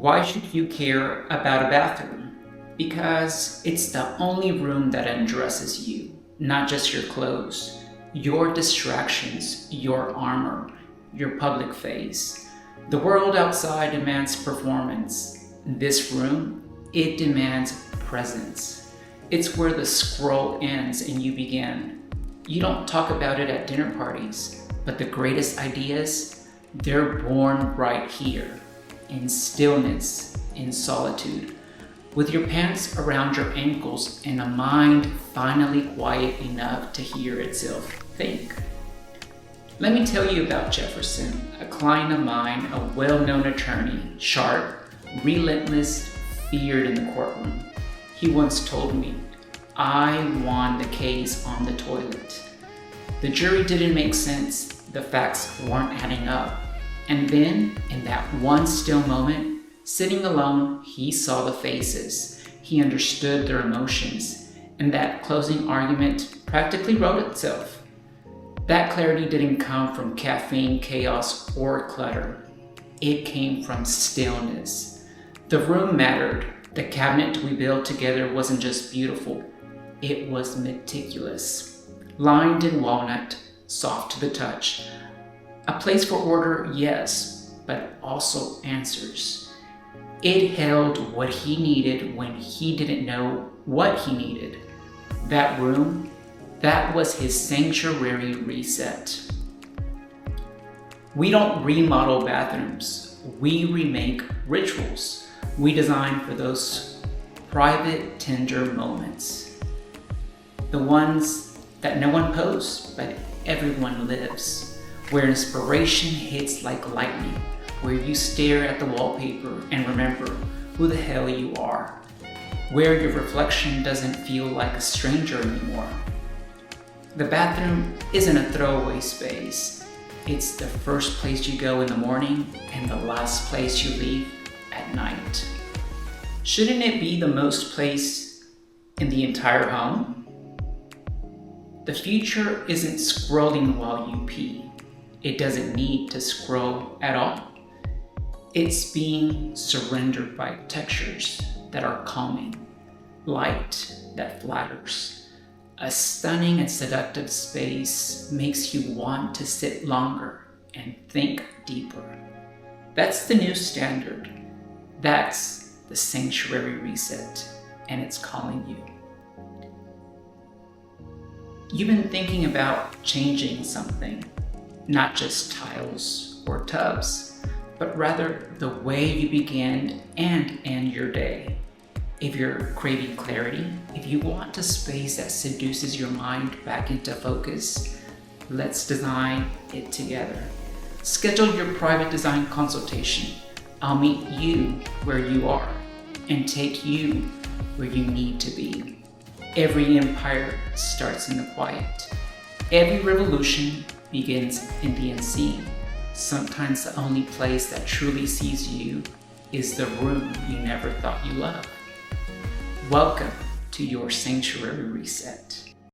Why should you care about a bathroom? Because it's the only room that undresses you, not just your clothes, your distractions, your armor, your public face. The world outside demands performance. This room, it demands presence. It's where the scroll ends and you begin. You don't talk about it at dinner parties, but the greatest ideas, they're born right here, in stillness, in solitude, with your pants around your ankles and a mind finally quiet enough to hear itself think. Let me tell you about Jefferson, a client of mine, a well-known attorney, sharp, relentless, feared in the courtroom. He once told me, "I won the case on the toilet." The jury didn't make sense. The facts weren't adding up. And then, in that one still moment, sitting alone, he saw the faces. He understood their emotions. And that closing argument practically wrote itself. That clarity didn't come from caffeine, chaos, or clutter. It came from stillness. The room mattered. The cabinet we built together wasn't just beautiful. It was meticulous. Lined in walnut, soft to the touch. A place for order, yes, but also answers. It held what he needed when he didn't know what he needed. That room, that was his sanctuary reset. We don't remodel bathrooms. We remake rituals. We design for those private, tender moments. The ones that no one posts, but everyone lives. Where inspiration hits like lightning. Where you stare at the wallpaper and remember who the hell you are. Where your reflection doesn't feel like a stranger anymore. The bathroom isn't a throwaway space. It's the first place you go in the morning and the last place you leave at night. Shouldn't it be the most place in the entire home? The future isn't scrolling while you pee. It doesn't need to scroll at all. It's being surrendered by textures that are calming, light that flatters. A stunning and seductive space makes you want to sit longer and think deeper. That's the new standard. That's the sanctuary reset, and it's calling you. You've been thinking about changing something, not just tiles or tubs, but rather the way you begin and end your day. If you're craving clarity, if you want a space that seduces your mind back into focus, let's design it together. Schedule your private design consultation. I'll meet you where you are and take you where you need to be. Every empire starts in the quiet. Every revolution begins in the unseen. Sometimes the only place that truly sees you is the room you never thought you loved. Welcome to your sanctuary reset.